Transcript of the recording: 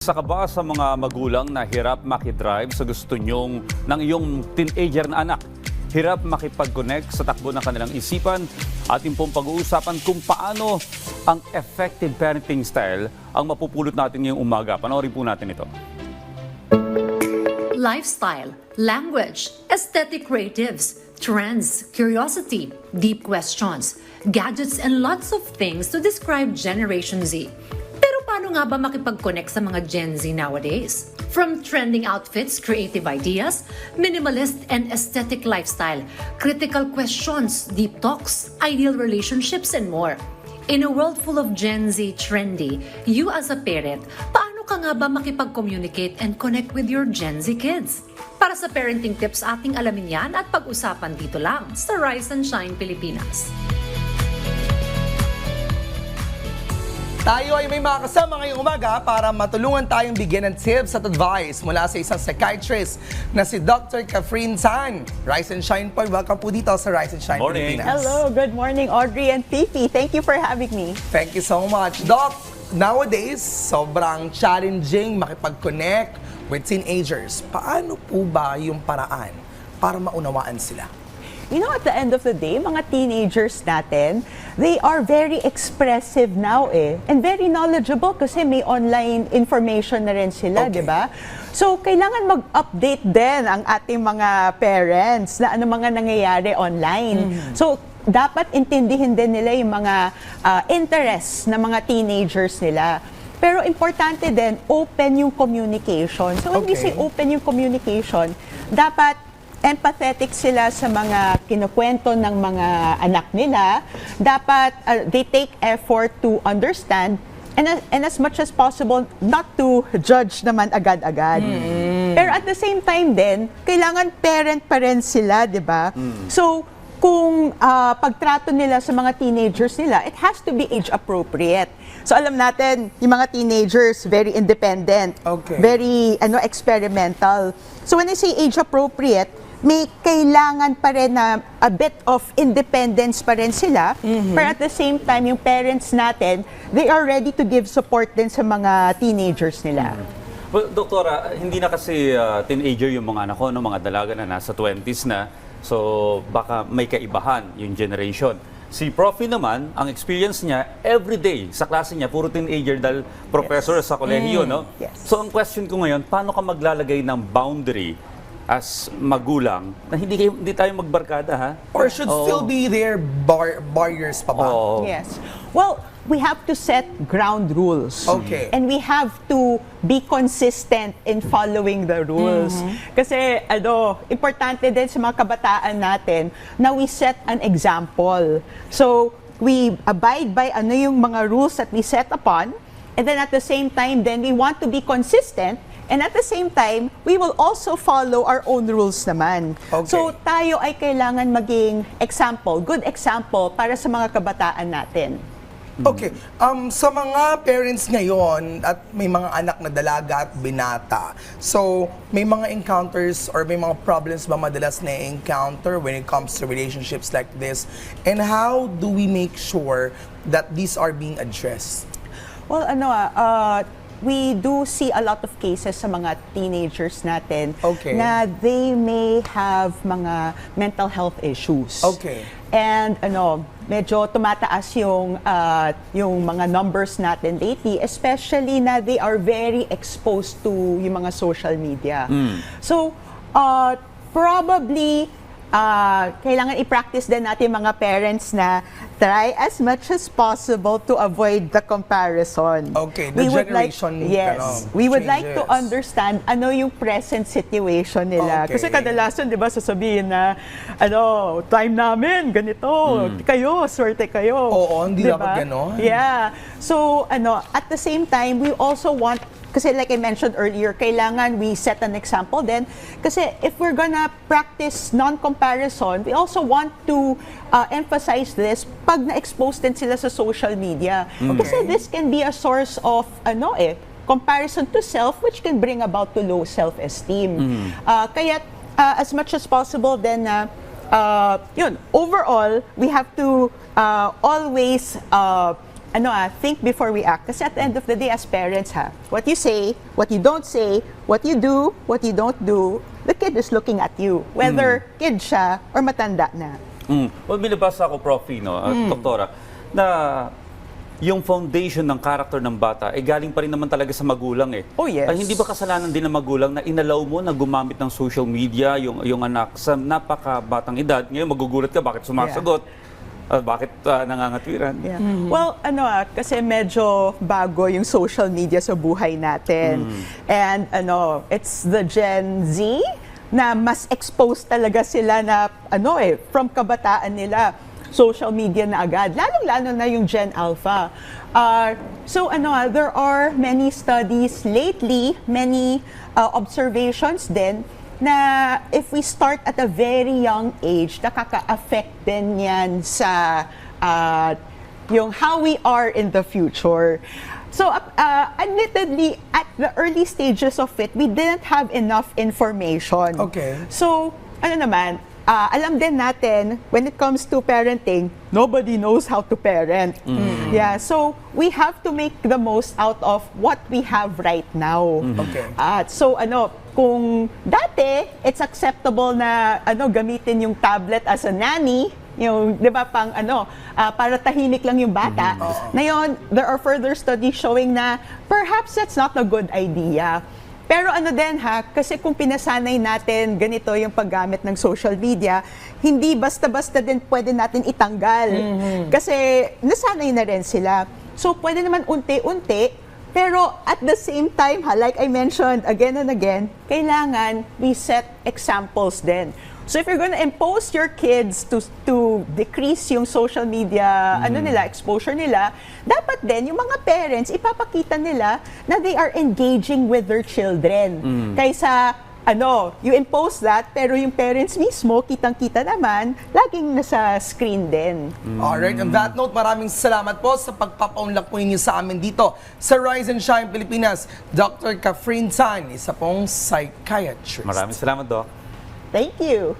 Isa ka ba sa mga magulang na hirap makidrive sa gusto nyong ng iyong teenager na anak? Hirap makipag-connect sa takbo ng kanilang isipan? Ating pong pag-uusapan kung paano ang effective parenting style ang mapupulot natin ngayong umaga. Panoorin po natin ito. Lifestyle, language, aesthetic creatives, trends, curiosity, deep questions, gadgets, and lots of things to describe Generation Z. Pero paano nga ba makipag-connect sa mga Gen Z nowadays? From trending outfits, creative ideas, minimalist and aesthetic lifestyle, critical questions, deep talks, ideal relationships, and more. In a world full of Gen Z trendy, you as a parent, paano ka nga ba makipag-communicate and connect with your Gen Z kids? Para sa parenting tips, ating alamin yan at pag-usapan dito lang sa Rise and Shine Pilipinas. Tayo ay may mga kasama ngayong umaga para matulungan tayong bigyan ng tips at advice mula sa isang psychiatrist na si Dr. Catherine Tan. Rise and Shine po. Welcome po dito sa Rise and Shine Morning. Pilipinas. Hello, good morning Audrey and Fifi. Thank you for having me. Thank you so much. Doc, nowadays, sobrang challenging makipag-connect with teenagers. Paano po ba yung paraan para maunawaan sila? You know, at the end of the day, mga teenagers natin, they are very expressive now and very knowledgeable kasi may online information na rin sila, Okay. di ba? So, kailangan mag-update din ang ating mga parents na ano mga nangyayari online. So, dapat intindihin din nila yung mga interests ng mga teenagers nila. Pero importante din, open yung communication. So, when we Okay. say open yung communication, dapat empathetic sila sa mga kinukwento ng mga anak nila. Dapat they take effort to understand and as much as possible not to judge naman agad-agad. Pero at the same time din, kailangan parent pa rin sila, di ba? So, kung pagtrato nila sa mga teenagers nila, it has to be age appropriate. So alam natin, yung mga teenagers, very independent, Okay. very experimental. So when I say age appropriate, may kailangan pa rin na a bit of independence pa rin sila. Pero at the same time, yung parents natin, they are ready to give support din sa mga teenagers nila. Well, Doktora, hindi na kasi teenager yung mga anak ko, no? Mga dalaga na nasa 20s na. So baka may kaibahan yung generation. Si Profi naman, ang experience niya, everyday sa klase niya, puro teenager dahil professor sa kolehiyo, no? Yes. So ang question ko ngayon, paano ka maglalagay ng boundary as magulang na hindi tayo magbarkada, ha? Or should still be there barriers pa ba? Oo. Yes. Well, we have to set ground rules. Okay. And we have to be consistent in following the rules. Kasi, importante din sa mga kabataan natin na we set an example. So, we abide by yung mga rules that we set upon, and then at the same time, then we want to be consistent. And at the same time, we will also follow our own rules naman. Okay. So, tayo ay kailangan maging example, good example para sa mga kabataan natin. Okay. Sa mga parents ngayon at may mga anak na dalaga at binata, so may mga encounters or may mga problems ba madalas na encounter when it comes to relationships like this? And how do we make sure that these are being addressed? Well, we do see a lot of cases sa mga teenagers natin Okay. na they may have mga mental health issues. Okay. And medyo tumataas yung mga numbers natin lately, especially na they are very exposed to yung mga social media. So, probably kailangan i-practice din natin mga parents na try as much as possible to avoid the comparison. Okay, the generation, we would like to changes. understand ano yung present situation nila. Okay. Kasi kadalasan, di ba, sasabihin na, time namin, ganito, kayo, swerte kayo. Oo, hindi Di dapat ba? ganon. Yeah. So, at the same time, we also want kasi like I mentioned earlier, kailangan we set an example then. Kasi if we're gonna practice non-comparison, we also want to emphasize this pag na-expose din sila sa social media. Kasi this can be a source of, comparison to self which can bring about to low self-esteem. Kaya as much as possible then, overall, we have to always think before we act. Kasi at the end of the day, as parents, what you say, what you don't say, what you do, what you don't do, the kid is looking at you. Whether kid siya or matanda na. Well, binabasa ako, Prof. Doktora, na yung foundation ng karakter ng bata ay galing pa rin naman talaga sa magulang eh. Oh, yes. Ay, hindi ba kasalanan din ng magulang na inalaw mo na gumamit ng social media yung anak sa napakabatang edad? Ngayon magugulat ka, bakit sumasagot? Bakit nangangatwiran? Yeah. Well, kasi medyo bago yung social media sa buhay natin. And it's the Gen Z na mas exposed talaga sila na from kabataan nila social media na agad, lalong-lalo na yung Gen Alpha. So there are many studies lately, many observations din na if we start at a very young age, nakaka-affect din yan sa yung how we are in the future. So admittedly, at the early stages of it, we didn't have enough information. Okay. So, alam din natin, when it comes to parenting, nobody knows how to parent. Yeah, so we have to make the most out of what we have right now. Okay. So kung dati, it's acceptable na gamitin yung tablet as a nanny, yung, di ba, para tahimik lang yung bata. Ngayon, there are further studies showing na perhaps that's not a good idea. Pero kasi kung pinasanay natin ganito yung paggamit ng social media, hindi basta-basta din pwede natin itanggal. Kasi nasanay na rin sila. So pwede naman unti-unti, pero at the same time, like I mentioned again and again, kailangan we set examples din. So if you're going to impose your kids to decrease yung social media exposure nila, dapat din yung mga parents ipapakita nila na they are engaging with their children. Kaysa you impose that pero yung parents mismo kitang-kita naman laging nasa screen din. Alright, on that note, maraming salamat po sa pagpapaunlak po ninyo sa amin dito sa Rise and Shine Pilipinas. Dr. Catherine Tan, isa pong psychiatrist. Maraming salamat, Doc. Thank you.